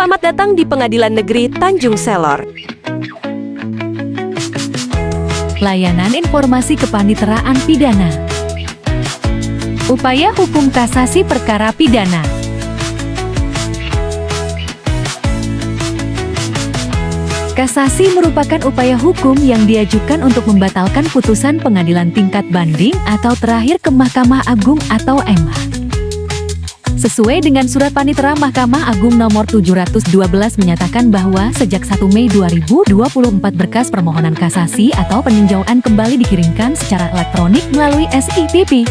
Selamat datang di Pengadilan Negeri Tanjung Selor. Layanan informasi kepaniteraan pidana. Upaya hukum kasasi perkara pidana. Kasasi merupakan upaya hukum yang diajukan untuk membatalkan putusan pengadilan tingkat banding atau terakhir ke Mahkamah Agung atau MA. Sesuai dengan Surat Panitera Mahkamah Agung nomor 712 menyatakan bahwa sejak 1 Mei 2024 berkas permohonan kasasi atau peninjauan kembali dikirimkan secara elektronik melalui SIPP.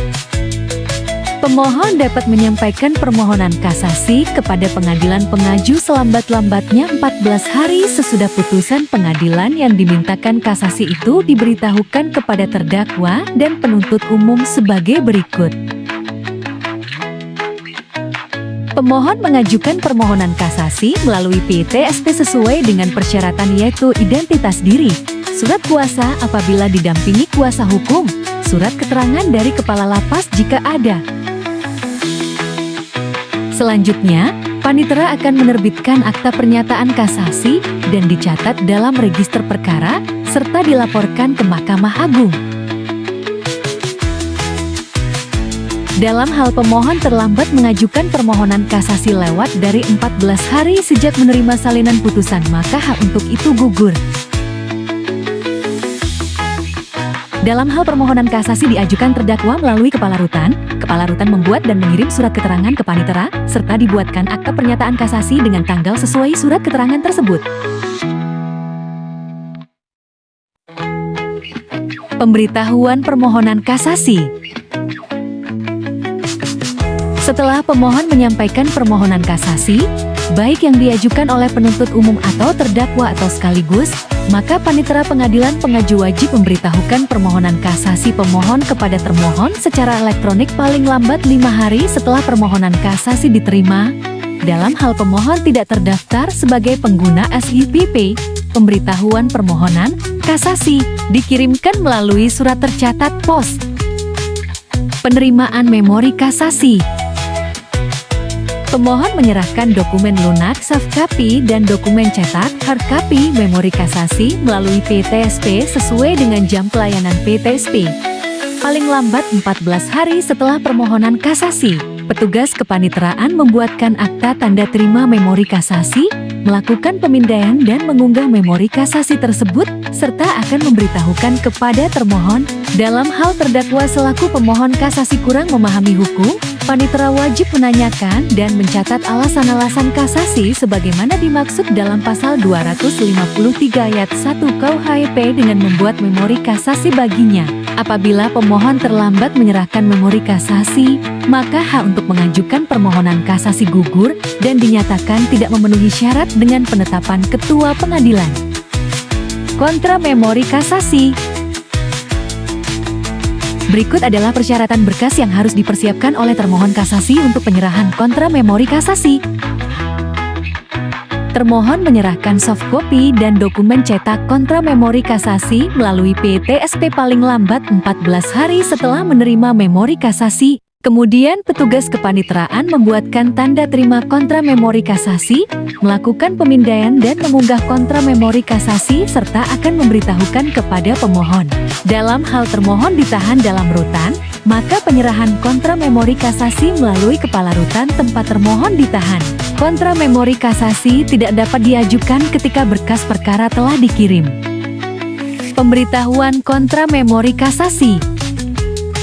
Pemohon dapat menyampaikan permohonan kasasi kepada pengadilan pengaju selambat-lambatnya 14 hari sesudah putusan pengadilan yang dimintakan kasasi itu diberitahukan kepada terdakwa dan penuntut umum sebagai berikut. Pemohon mengajukan permohonan kasasi melalui PTSP sesuai dengan persyaratan yaitu identitas diri, surat kuasa apabila didampingi kuasa hukum, surat keterangan dari kepala lapas jika ada. Selanjutnya, Panitera akan menerbitkan akta pernyataan kasasi dan dicatat dalam register perkara serta dilaporkan ke Mahkamah Agung. Dalam hal pemohon terlambat mengajukan permohonan kasasi lewat dari 14 hari sejak menerima salinan putusan, maka hak untuk itu gugur. Dalam hal permohonan kasasi diajukan terdakwa melalui Kepala Rutan membuat dan mengirim surat keterangan ke Panitera, serta dibuatkan akta pernyataan kasasi dengan tanggal sesuai surat keterangan tersebut. Pemberitahuan permohonan kasasi. Setelah pemohon menyampaikan permohonan kasasi, baik yang diajukan oleh penuntut umum atau terdakwa atau sekaligus, maka Panitera Pengadilan Pengaju wajib memberitahukan permohonan kasasi pemohon kepada termohon secara elektronik paling lambat 5 hari setelah permohonan kasasi diterima. Dalam hal pemohon tidak terdaftar sebagai pengguna SIPP, pemberitahuan permohonan kasasi dikirimkan melalui surat tercatat pos. Penerimaan memori kasasi. Pemohon menyerahkan dokumen lunak soft copy dan dokumen cetak hard copy memori kasasi melalui PTSP sesuai dengan jam pelayanan PTSP. Paling lambat 14 hari setelah permohonan kasasi, petugas kepaniteraan membuatkan akta tanda terima memori kasasi, melakukan pemindaian dan mengunggah memori kasasi tersebut, serta akan memberitahukan kepada termohon. Dalam hal terdakwa selaku pemohon kasasi kurang memahami hukum, Panitera wajib menanyakan dan mencatat alasan-alasan kasasi sebagaimana dimaksud dalam pasal 253 ayat 1 KUHP dengan membuat memori kasasi baginya. Apabila pemohon terlambat menyerahkan memori kasasi, maka hak untuk mengajukan permohonan kasasi gugur dan dinyatakan tidak memenuhi syarat dengan penetapan ketua pengadilan. Kontra memori kasasi. Berikut adalah persyaratan berkas yang harus dipersiapkan oleh termohon kasasi untuk penyerahan kontra memori kasasi. Termohon menyerahkan soft copy dan dokumen cetak kontra memori kasasi melalui PTSP paling lambat 14 hari setelah menerima memori kasasi. Kemudian petugas kepaniteraan membuatkan tanda terima kontra memori kasasi, melakukan pemindaian dan mengunggah kontra memori kasasi serta akan memberitahukan kepada pemohon. Dalam hal termohon ditahan dalam rutan, maka penyerahan kontra memori kasasi melalui Kepala Rutan tempat termohon ditahan. Kontra memori kasasi tidak dapat diajukan ketika berkas perkara telah dikirim. Pemberitahuan kontra memori kasasi.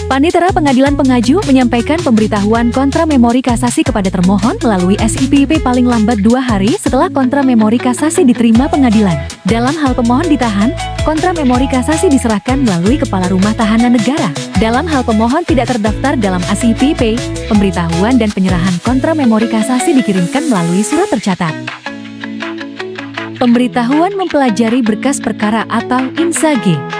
Panitera Pengadilan Pengaju menyampaikan pemberitahuan kontra memori kasasi kepada termohon melalui SIPP paling lambat 2 hari setelah kontra memori kasasi diterima pengadilan. Dalam hal pemohon ditahan, kontra memori kasasi diserahkan melalui Kepala Rumah Tahanan Negara. Dalam hal pemohon tidak terdaftar dalam SIPP, pemberitahuan dan penyerahan kontra memori kasasi dikirimkan melalui surat tercatat. Pemberitahuan mempelajari berkas perkara atau INSAG.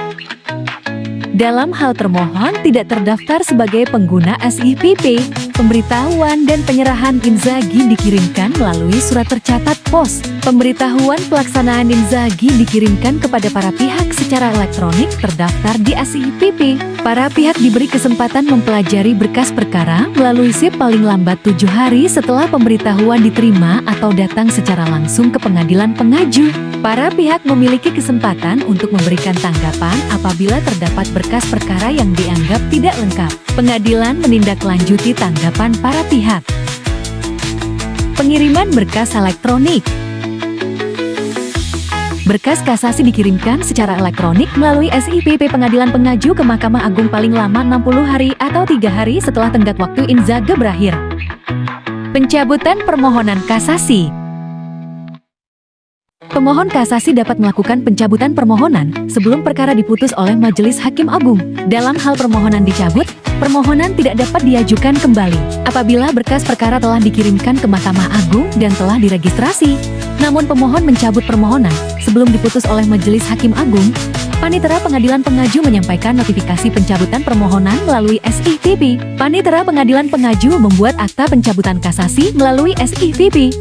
Dalam hal termohon tidak terdaftar sebagai pengguna SIPP, pemberitahuan dan penyerahan INSAGI dikirimkan melalui surat tercatat pos. Pemberitahuan pelaksanaan INSAGI dikirimkan kepada para pihak secara elektronik terdaftar di SIPP. Para pihak diberi kesempatan mempelajari berkas perkara melalui SIP paling lambat 7 hari setelah pemberitahuan diterima atau datang secara langsung ke pengadilan pengaju. Para pihak memiliki kesempatan untuk memberikan tanggapan apabila terdapat berkas perkara yang dianggap tidak lengkap. Pengadilan menindaklanjuti tanggapan para pihak. Pengiriman berkas elektronik. Berkas kasasi dikirimkan secara elektronik melalui SIPP Pengadilan Pengaju ke Mahkamah Agung paling lama 60 hari atau 3 hari setelah tenggat waktu inzage berakhir. Pencabutan permohonan kasasi. Pemohon kasasi dapat melakukan pencabutan permohonan sebelum perkara diputus oleh Majelis Hakim Agung. Dalam hal permohonan dicabut, permohonan tidak dapat diajukan kembali apabila berkas perkara telah dikirimkan ke Mahkamah Agung dan telah diregistrasi. Namun pemohon mencabut permohonan sebelum diputus oleh Majelis Hakim Agung. Panitera Pengadilan Pengaju menyampaikan notifikasi pencabutan permohonan melalui SIPP. Panitera Pengadilan Pengaju membuat akta pencabutan kasasi melalui SIPP.